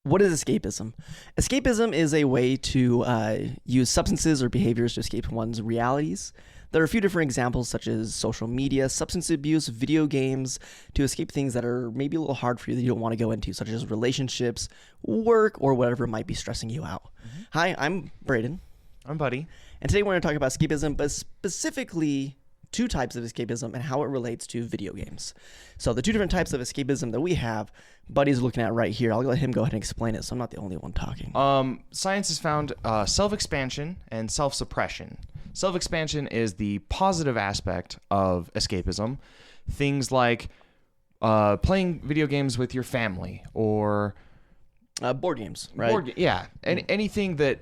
What is escapism? Escapism is a way to use substances or behaviors to escape one's realities. There are a few different examples, such as social media, substance abuse, video games, to escape things that are maybe a little hard for you that you don't want to go into, such as relationships, work, or whatever might be stressing you out. Mm-hmm. Hi, I'm Braden. I'm Buddy. And today we're going to talk about escapism, but specifically two types of escapism and how it relates to video games. So the two different types of escapism that we have, Buddy's looking at right here. I'll let him go ahead and explain it, so I'm not the only one talking. Science has found self-expansion and self-suppression. Self-expansion is the positive aspect of escapism. Things like playing video games with your family or board games, right? Anything that,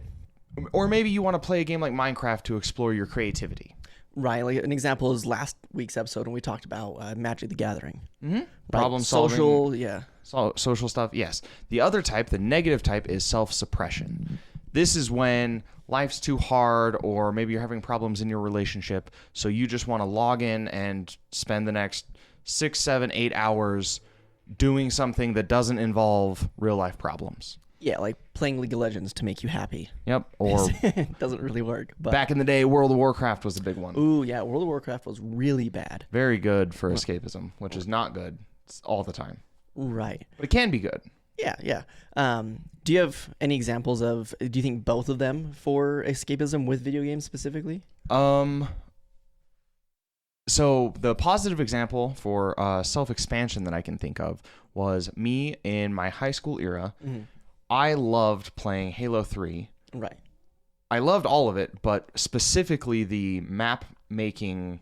or maybe you want to play a game like Minecraft to explore your creativity. Right, like an example is last week's episode when we talked about Magic the Gathering. Mm-hmm. Right? Problem solving. Social, yeah. Social stuff, yes. The other type, the negative type, is self-suppression. This is when life's too hard or maybe you're having problems in your relationship, so you just want to log in and spend the next 6, 7, 8 hours doing something that doesn't involve real-life problems. Yeah, like playing League of Legends to make you happy. Yep, or it doesn't really work. But back in the day, World of Warcraft was a big one. Ooh, yeah, World of Warcraft was really bad. Very good for escapism, which is not good all the time. Right. But it can be good. Yeah. Do you have any examples of, do you think both of them for escapism with video games specifically? So the positive example for self-expansion that I can think of was me in my high school era. Mm-hmm. I loved playing Halo 3. Right. I loved all of it, but specifically the map making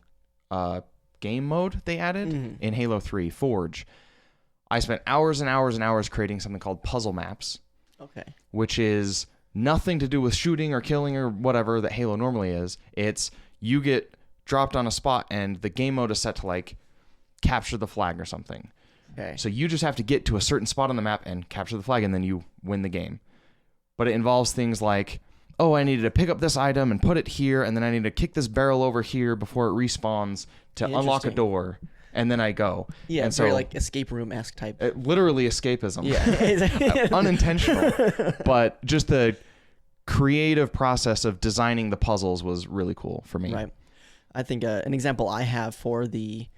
game mode they added in Halo 3, Forge. I spent hours and hours and hours creating something called puzzle maps. Okay. Which is nothing to do with shooting or killing or whatever that Halo normally is. It's you get dropped on a spot and the game mode is set to like capture the flag or something. Okay. So you just have to get to a certain spot on the map and capture the flag and then you win the game. But it involves things like, oh, I needed to pick up this item and put it here, and then I need to kick this barrel over here before it respawns to unlock a door, and then I go. Yeah, and it's very like escape room-esque type. Literally escapism. Yeah. Unintentional. But just the creative process of designing the puzzles was really cool for me. Right. I think an example I have for the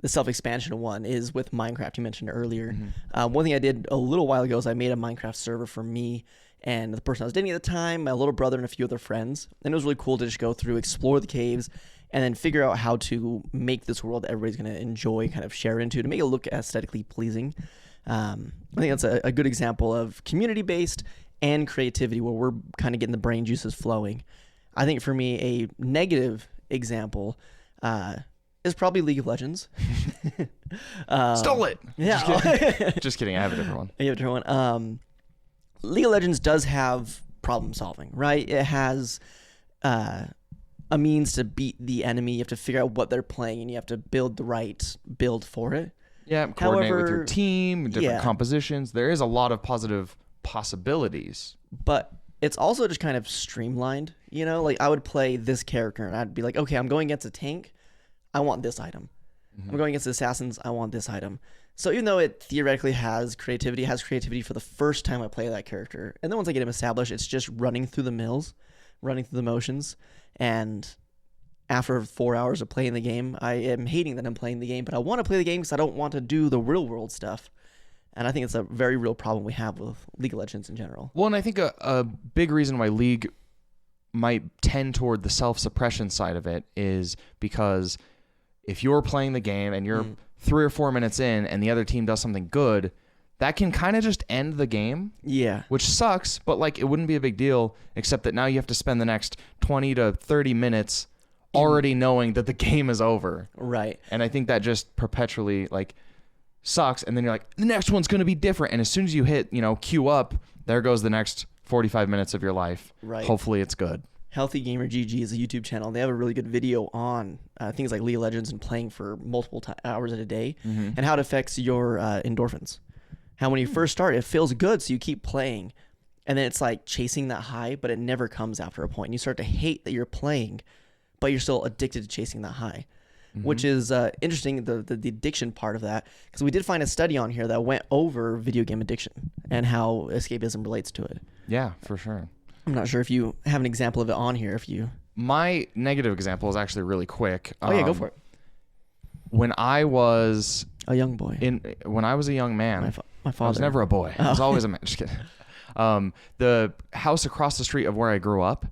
self-expansion one is with Minecraft you mentioned earlier. Mm-hmm. One thing I did a little while ago is I made a Minecraft server for me and the person I was dating at the time, my little brother, and a few other friends. And it was really cool to just go through, explore the caves, and then figure out how to make this world that everybody's going to enjoy, kind of share into, to make it look aesthetically pleasing. I think that's a good example of community-based and creativity where we're kind of getting the brain juices flowing. I think for me, a negative example is probably League of Legends. Stole it. Yeah. Just kidding. I have a different one. You have a different one. League of Legends does have problem solving, right? It has a means to beat the enemy. You have to figure out what they're playing, and you have to build the right build for it. Yeah, coordinate with your team, different compositions. There is a lot of positive possibilities. But it's also just kind of streamlined, you know? Like, I would play this character, and I'd be like, okay, I'm going against a tank. I want this item. Mm-hmm. I'm going against the assassins. I want this item. So even though it theoretically has creativity for the first time I play that character. And then once I get him established, it's just running through the mills, running through the motions. And after 4 hours of playing the game, I am hating that I'm playing the game, but I want to play the game because I don't want to do the real world stuff. And I think it's a very real problem we have with League of Legends in general. Well, and I think a big reason why League might tend toward the self-suppression side of it is because if you're playing the game and you're 3 or 4 minutes in and the other team does something good, that can kind of just end the game. Yeah. Which sucks, but like it wouldn't be a big deal, except that now you have to spend the next 20 to 30 minutes already knowing that the game is over. Right. And I think that just perpetually like sucks. And then you're like, the next one's going to be different. And as soon as you hit, queue up, there goes the next 45 minutes of your life. Right. Hopefully it's good. Healthy Gamer GG is a YouTube channel. They have a really good video on things like League of Legends and playing for multiple hours a day and how it affects your endorphins. How when you first start, it feels good, so you keep playing. And then it's like chasing that high, but it never comes after a point. And you start to hate that you're playing, but you're still addicted to chasing that high. which is interesting, the addiction part of that, because we did find a study on here that went over video game addiction and how escapism relates to it. Yeah, for sure. I'm not sure if you have an example of it on here. My negative example is actually really quick. Oh, yeah, go for it. When I was a young boy, when I was a young man, my father. I was never a boy. I was always a man. Just kidding. The house across the street of where I grew up,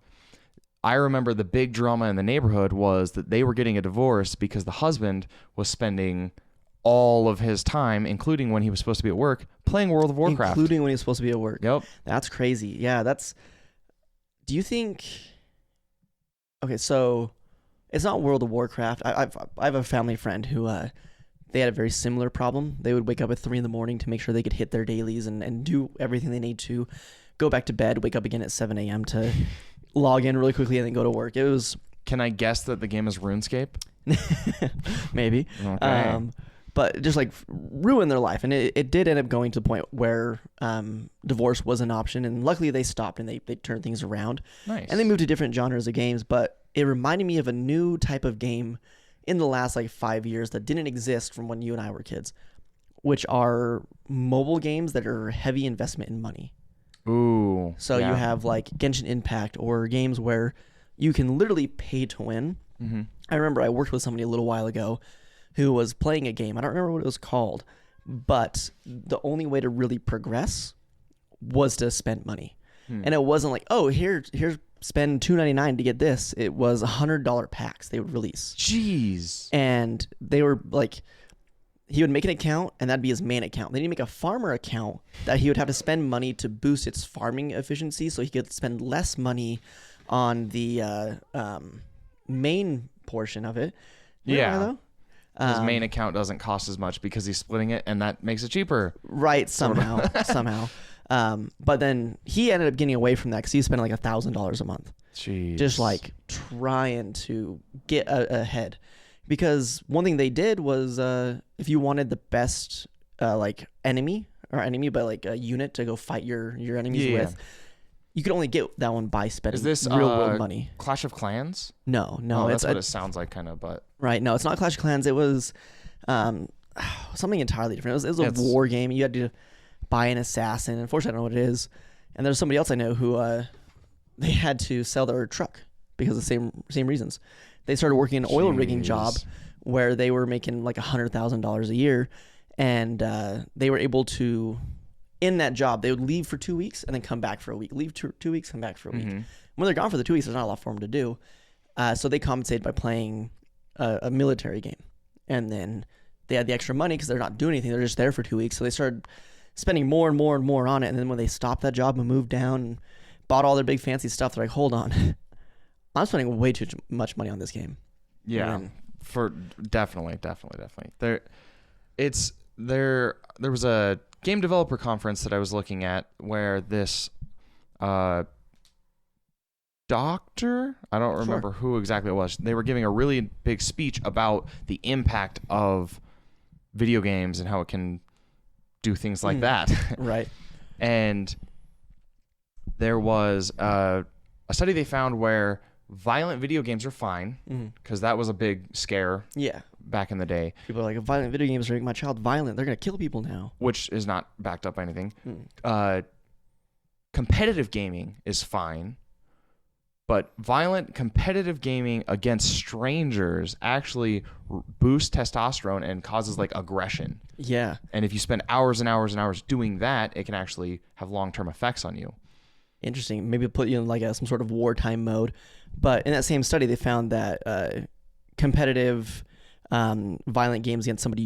I remember the big drama in the neighborhood was that they were getting a divorce because the husband was spending all of his time, including when he was supposed to be at work, playing World of Warcraft. Including when he was supposed to be at work. Yep. That's crazy. Yeah, do you think... Okay, so it's not World of Warcraft. I have a family friend who they had a very similar problem. They would wake up at 3 a.m. to make sure they could hit their dailies and do everything they need to, go back to bed, wake up again at 7 a.m. to log in really quickly and then go to work. It was... Can I guess that the game is RuneScape? Maybe. Okay. But just like ruined their life. And it did end up going to the point where divorce was an option. And luckily they stopped and they turned things around. Nice. And they moved to different genres of games. But it reminded me of a new type of game in the last 5 years that didn't exist from when you and I were kids, which are mobile games that are heavy investment in money. Ooh. So you have Genshin Impact or games where you can literally pay to win. Mm-hmm. I remember I worked with somebody a little while ago who was playing a game. I don't remember what it was called, but the only way to really progress was to spend money. And it wasn't like, oh, here's spend $2.99 to get this. It was $100 packs they would release. Jeez. And they were he would make an account and that'd be his main account. Then he'd make a farmer account that he would have to spend money to boost its farming efficiency so he could spend less money on the main portion of it. Yeah. His main account doesn't cost as much because he's splitting it and that makes it cheaper. Right, somehow. But then he ended up getting away from that because he spent $1,000 a month. Jeez. Just trying to get ahead. Because one thing they did was if you wanted the best enemy, but a unit to go fight your enemies with, you could only get that one by spending real world money. Clash of Clans? No. That's what it sounds like, kind of. But right, no, it's not Clash of Clans. It was something entirely different. It was a war game. You had to buy an assassin. Unfortunately, I don't know what it is. And there's somebody else I know who they had to sell their truck because of the same reasons. They started working an oil rigging job where they were making $100,000 a year, and they were able to, in that job, they would leave for 2 weeks and then come back for a week. Leave 2 weeks, come back for a week. When they're gone for the 2 weeks, there's not a lot for them to do. So they compensated by playing a military game, and then they had the extra money because they're not doing anything. They're just there for 2 weeks. So they started spending more and more and more on it. And then when they stopped that job and moved down and bought all their big fancy stuff, they're like, hold on. I'm spending way too much money on this game. Yeah, for definitely. There was a game developer conference that I was looking at where this doctor, I don't remember who exactly it was, they were giving a really big speech about the impact of video games and how it can do things like that. Right. And there was a study they found where violent video games are fine because that was a big scare back in the day. People are like, violent video games are making my child violent. They're going to kill people now. Which is not backed up by anything. Competitive gaming is fine, but violent competitive gaming against strangers actually boosts testosterone and causes aggression. Yeah. And if you spend hours and hours and hours doing that, it can actually have long-term effects on you. Interesting. Maybe put you in some sort of wartime mode. But in that same study, they found that competitive violent games against somebody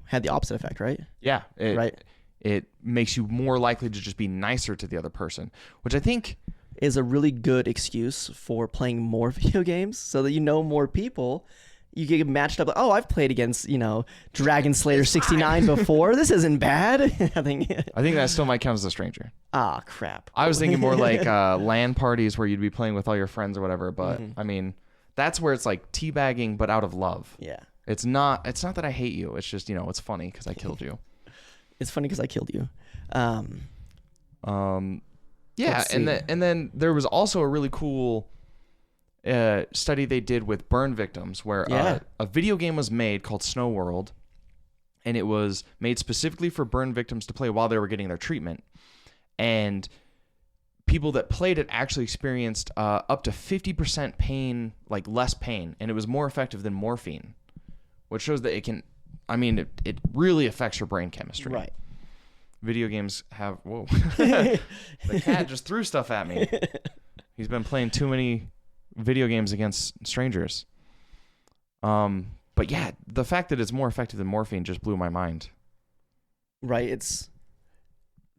had the opposite effect, right? Yeah. It makes you more likely to just be nicer to the other person, which I think is a really good excuse for playing more video games so that more people. You get matched up. Oh, I've played against, Dragon Slayer 69 before. This isn't bad. I think that still might count as a stranger. Ah, crap. I was thinking more like LAN parties where you'd be playing with all your friends or whatever. But I mean, that's where it's like teabagging, but out of love. Yeah. It's not that I hate you. It's just, it's funny because I killed you. It's funny because I killed you. Yeah. And then there was also a really cool study they did with burn victims where a video game was made called Snow World, and it was made specifically for burn victims to play while they were getting their treatment. And people that played it actually experienced up to 50% pain, like less pain, and it was more effective than morphine, which shows that it really affects your brain chemistry. Right. Video games have, whoa. The cat just threw stuff at me. He's been playing too many video games against strangers. But yeah, the fact that it's more effective than morphine just blew my mind. Right. It's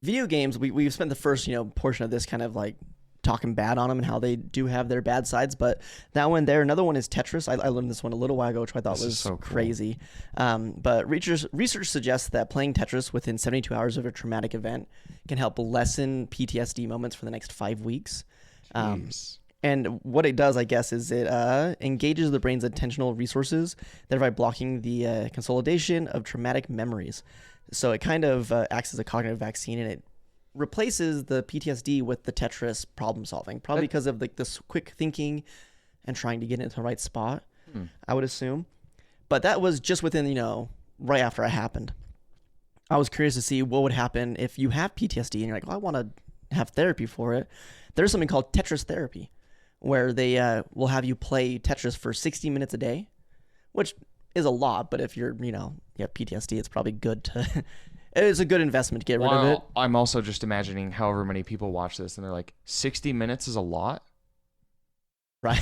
video games. We've spent the first, portion of this kind of like talking bad on them and how they do have their bad sides. But that one there, another one is Tetris. I learned this one a little while ago, which I thought was so crazy. But research suggests that playing Tetris within 72 hours of a traumatic event can help lessen PTSD moments for the next 5 weeks. And what it does, I guess, is it engages the brain's attentional resources, thereby blocking the consolidation of traumatic memories. So it kind of acts as a cognitive vaccine, and it replaces the PTSD with the Tetris problem solving, probably because of like this quick thinking and trying to get into the right spot, I would assume. But that was just within, right after it happened. I was curious to see what would happen if you have PTSD and you're like, well, I want to have therapy for it. There's something called Tetris therapy, where they will have you play Tetris for 60 minutes a day, which is a lot, but if you have PTSD, it's probably good to, it's a good investment to get rid of it. I'm also just imagining however many people watch this and they're like, 60 minutes is a lot? Right.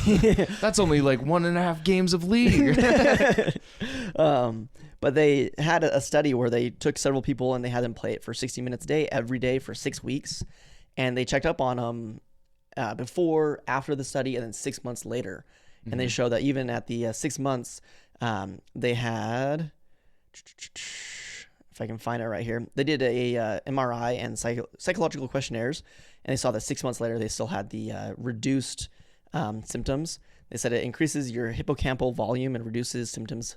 That's only like 1.5 games of League. But they had a study where they took several people and they had them play it for 60 minutes a day, every day for 6 weeks. And they checked up on them before, after the study, and then 6 months later. And they show that even at the 6 months, they had, if I can find it right here, they did a MRI and psychological questionnaires, and they saw that 6 months later, they still had the reduced symptoms. They said it increases your hippocampal volume and reduces symptoms,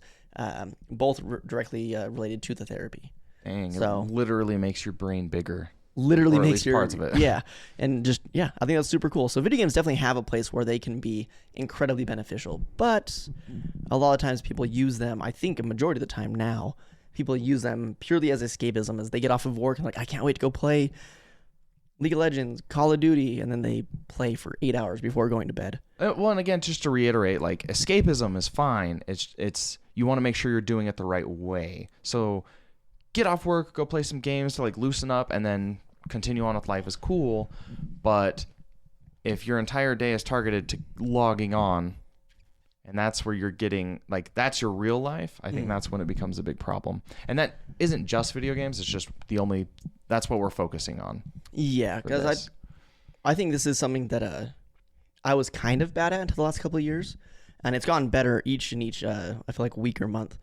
both directly related to the therapy. Dang, so it literally makes your brain bigger. Literally makes your parts of it. Yeah. And I think that's super cool. So video games definitely have a place where they can be incredibly beneficial, but a lot of times people use them, I think a majority of the time now, people use them purely as escapism, as they get off of work and like, I can't wait to go play League of Legends, Call of Duty, and then they play for 8 hours before going to bed. Well, and again, just to reiterate, like escapism is fine. It's you want to make sure you're doing it the right way. So get off work, go play some games to like loosen up, and then continue on with life is cool. But if your entire day is targeted to logging on, and that's where you're getting, like, that's your real life, I think that's when it becomes a big problem. And that isn't just video games. It's just that's what we're focusing on. Yeah, because I think this is something that I was kind of bad at until the last couple of years. And it's gotten better each, I feel like, week or month,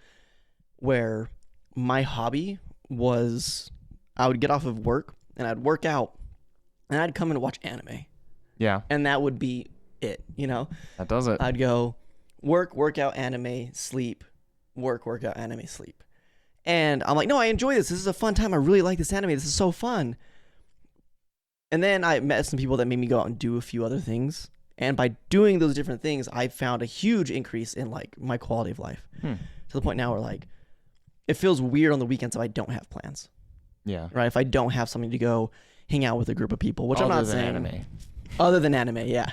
where my hobby was I would get off of work and I'd work out and I'd come and watch anime. Yeah. And that would be it, That does it. I'd go work out, anime, sleep, work out, anime, sleep. And I'm like, no, I enjoy this. This is a fun time. I really like this anime. This is so fun. And then I met some people that made me go out and do a few other things. And by doing those different things, I found a huge increase in like my quality of life. To the point now where like it feels weird on the weekends if I don't have plans. Yeah. Right. If I don't have something to go hang out with a group of people, which I'm not saying. Anime. Other than anime, yeah.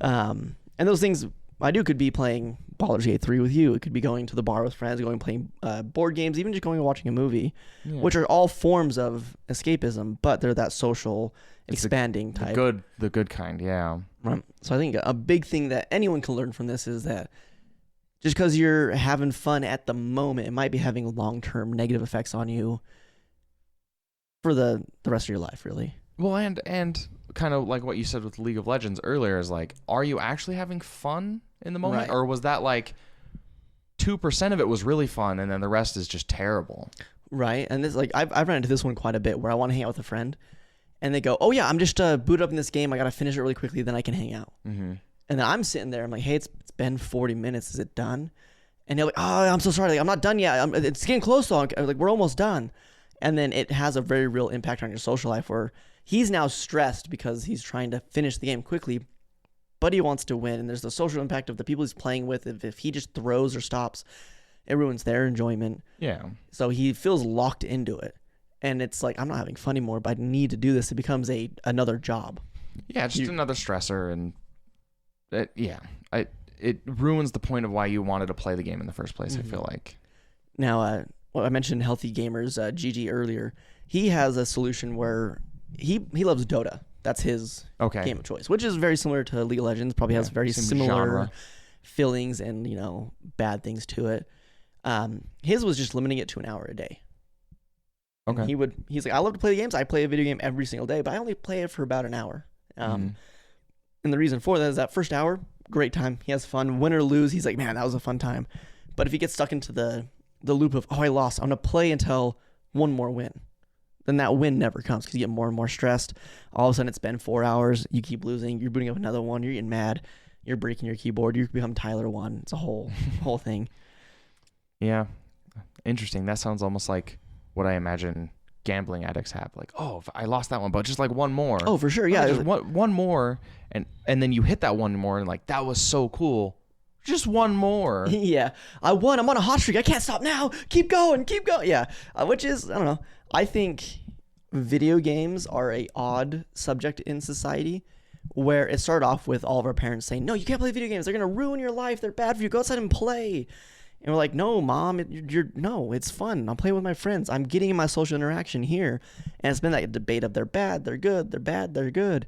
And those things I do could be playing Baldur's Gate 3 with you. It could be going to the bar with friends, going and playing board games, even just going and watching a movie, which are all forms of escapism, but they're that social, expanding type. The good kind, yeah. Right. So I think a big thing that anyone can learn from this is that just because you're having fun at the moment, it might be having long-term negative effects on you for the rest of your life, really. Well, and kind of like what you said with League of Legends earlier is like, are you actually having fun in the moment? Right. Or was that like 2% of it was really fun and then the rest is just terrible? Right. And this, like, I've run into this one quite a bit where I want to hang out with a friend and they go, oh yeah, I'm just booted up in this game. I got to finish it really quickly. Then I can hang out. Mm-hmm. And then I'm sitting there. I'm like, hey, it's been 40 minutes. Is it done? And they're like, oh, I'm so sorry. Like, I'm not done yet. It's getting close though. Like, we're almost done. And then it has a very real impact on your social life where he's now stressed because he's trying to finish the game quickly, but he wants to win. And there's the social impact of the people he's playing with. If he just throws or stops, it ruins their enjoyment. Yeah. So he feels locked into it. And it's like, I'm not having fun anymore, but I need to do this. It becomes another job. Yeah, just another stressor. And it ruins the point of why you wanted to play the game in the first place, I feel like. Now, I mentioned Healthy Gamers, Gigi, earlier. He has a solution where he loves Dota. That's his game of choice, which is very similar to League of Legends. Probably has very similar genre. feelings and, bad things to it. His was just limiting it to an hour a day. Okay. He's like, I love to play the games. I play a video game every single day, but I only play it for about an hour. And the reason for that is that first hour, great time. He has fun. Win or lose, he's like, man, that was a fun time. But if he gets stuck into the loop of, I lost, I'm going to play until one more win, then that win never comes because you get more and more stressed. All of a sudden, it's been 4 hours. You keep losing. You're booting up another one. You're getting mad. You're breaking your keyboard. You become Tyler 1. It's a whole thing. Yeah. Interesting. That sounds almost like what I imagine gambling addicts have. Like, if I lost that one, but just like one more. Oh, for sure. Yeah. Just one more. And then you hit that one more and like, that was so cool. Just one more. Yeah. I won. I'm on a hot streak. I can't stop now. Keep going. Keep going. Yeah. Which is, I don't know. I think video games are a odd subject in society where it started off with all of our parents saying, no, you can't play video games. They're going to ruin your life. They're bad for you. Go outside and play. And we're like, no, Mom, no, it's fun. I'm playing with my friends. I'm getting in my social interaction here. And it's been that debate of they're bad, they're good, they're bad, they're good.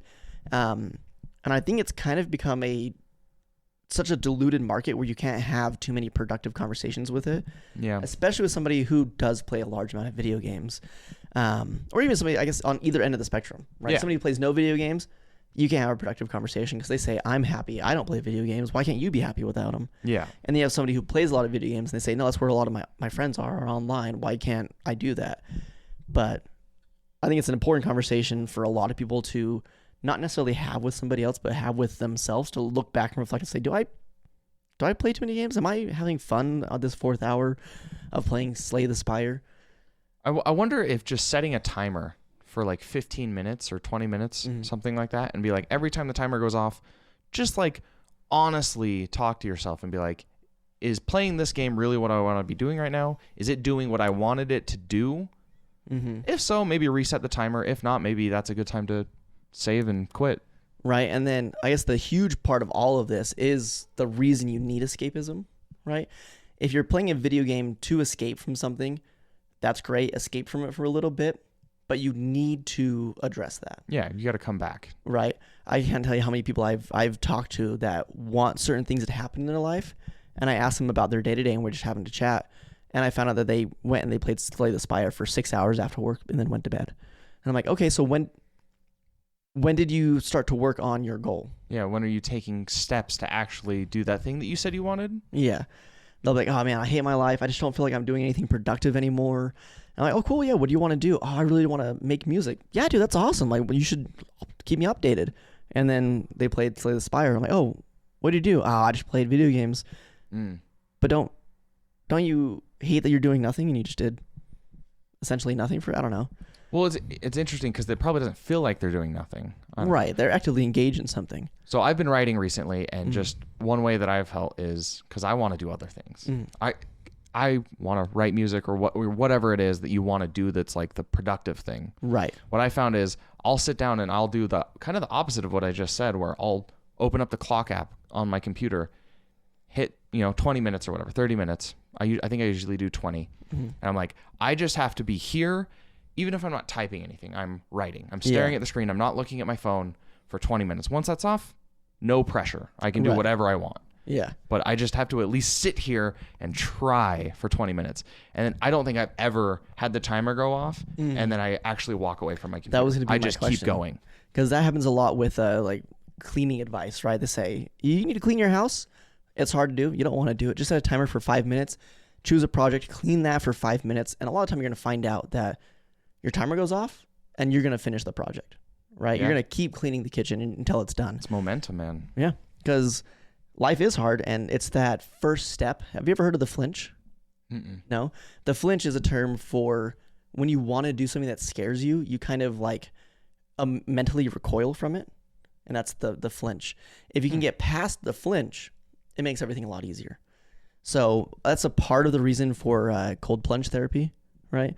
And I think it's kind of become such a diluted market where you can't have too many productive conversations with it. Yeah. Especially with somebody who does play a large amount of video games. Or even somebody, I guess, on either end of the spectrum, right? Yeah. Somebody who plays no video games, you can't have a productive conversation because they say, I'm happy. I don't play video games. Why can't you be happy without them? Yeah. And then you have somebody who plays a lot of video games and they say, no, that's where a lot of my friends are online. Why can't I do that? But I think it's an important conversation for a lot of people to not necessarily have with somebody else, but have with themselves to look back and reflect and say, do I play too many games? Am I having fun on this 4th hour of playing Slay the Spire? I wonder if just setting a timer for like 15 minutes or 20 minutes, something like that, and be like, every time the timer goes off, just like honestly talk to yourself and be like, is playing this game really what I want to be doing right now? Is it doing what I wanted it to do? If so, maybe reset the timer. If not, maybe that's a good time to save and quit. Right. And then I guess the huge part of all of this is the reason you need escapism, right? If you're playing a video game to escape from something, that's great. Escape from it for a little bit, but you need to address that. Yeah, you got to come back. Right. I can't tell you how many people I've talked to that want certain things to happen in their life, and I asked them about their day-to-day, and we're just having to chat, and I found out that they went and they played Slay the Spire for 6 hours after work and then went to bed. And I'm like, okay, so when did you start to work on your goal? Yeah, when are you taking steps to actually do that thing that you said you wanted? Yeah. They'll be like, oh man, I hate my life. I just don't feel like I'm doing anything productive anymore. And I'm like, oh cool, yeah, what do you want to do? Oh, I really want to make music. Yeah, dude, that's awesome. Like, you should keep me updated. And then they played Slay the Spire. I'm like, oh, what do you do? Oh, I just played video games. But don't you hate that you're doing nothing and you just did essentially nothing for, I don't know. Well, it's interesting because it probably doesn't feel like they're doing nothing. Right. They're actively engaged in something. So I've been writing recently, and just one way that I've felt is because I want to do other things. I want to write music or whatever it is that you want to do that's like the productive thing. Right. What I found is I'll sit down and I'll do the kind of the opposite of what I just said, where I'll open up the clock app on my computer, hit 20 minutes or whatever, 30 minutes. I think I usually do 20. And I'm like, I just have to be here. Even if I'm not typing anything, I'm writing. I'm staring at the screen. I'm not looking at my phone for 20 minutes. Once that's off, no pressure. I can do whatever I want. Yeah. But I just have to at least sit here and try for 20 minutes. And I don't think I've ever had the timer go off and then I actually walk away from my computer. That was going to be I my just question. keep going. Because that happens a lot with like cleaning advice, right? They say, you need to clean your house. It's hard to do. You don't want to do it. Just set a timer for 5 minutes. Choose a project. Clean that for 5 minutes. And a lot of time you're going to find out that your timer goes off and you're going to finish the project, right? You're going to keep cleaning the kitchen until it's done. It's momentum, man. Yeah. Because life is hard and it's that first step. Have you ever heard of the flinch? No? The flinch is a term for when you want to do something that scares you, you kind of like mentally recoil from it. and that's the flinch. If you can get past the flinch, it makes everything a lot easier. So that's a part of the reason for cold plunge therapy, right?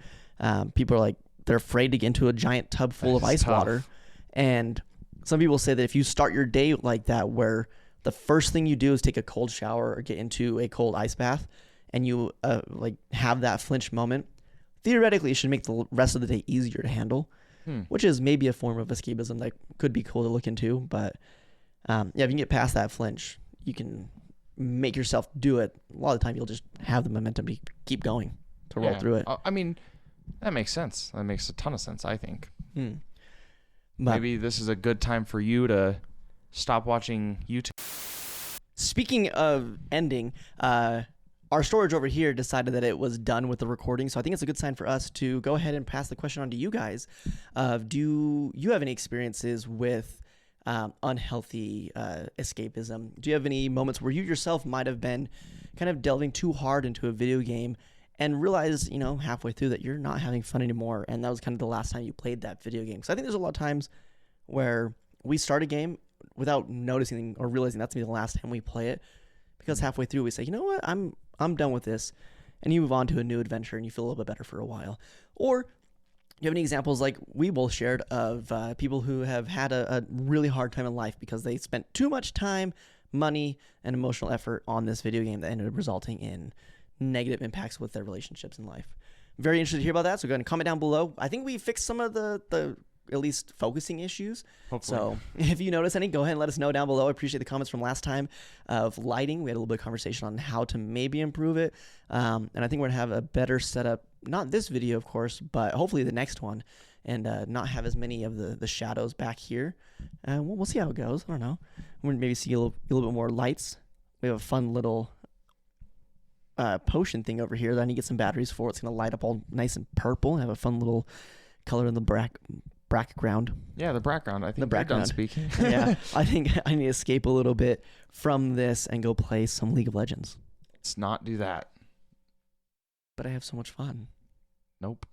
People are like, they're afraid to get into a giant tub full of ice water. And some people say that if you start your day like that, where the first thing you do is take a cold shower or get into a cold ice bath, and you like have that flinch moment, theoretically it should make the rest of the day easier to handle, which is maybe a form of escapism that could be cool to look into. But yeah, if you can get past that flinch, you can make yourself do it. A lot of the time you'll just have the momentum to keep going, to roll through it. I mean, that makes sense. That makes a ton of sense, I think. But maybe this is a good time for you to stop watching YouTube. Speaking of ending, our storage over here decided that it was done with the recording, so I think it's a good sign for us to go ahead and pass the question on to you guys. Do you have any experiences with unhealthy escapism? Do you have any moments where you yourself might have been kind of delving too hard into a video game and realize, halfway through that you're not having fun anymore, and that was kind of the last time you played that video game? So I think there's a lot of times where we start a game without noticing or realizing that's going to be the last time we play it, because halfway through we say, you know what, I'm done with this, and you move on to a new adventure and you feel a little bit better for a while. Or you have any examples like we both shared of people who have had a really hard time in life because they spent too much time, money, and emotional effort on this video game that ended up resulting in negative impacts with their relationships in life? Very interested to hear about that, so go ahead and comment down below. I think we fixed some of the at least focusing issues. Hopefully. So if you notice any, go ahead and let us know down below. I appreciate the comments from last time of lighting. We had a little bit of conversation on how to maybe improve it. And I think we're going to have a better setup, not this video, of course, but hopefully the next one, and not have as many of the shadows back here. We'll see how it goes. I don't know. We're going to maybe see a little bit more lights. We have a fun little potion thing over here that I need to get some batteries for. It's going to light up all nice and purple and have a fun little color in the background. Yeah, the background. I think you're done speaking. Yeah, I think I need to escape a little bit from this and go play some League of Legends. Let's not do that. But I have so much fun. Nope.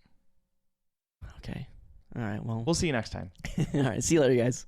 Okay. All right, well. We'll see you next time. All right, see you later, guys.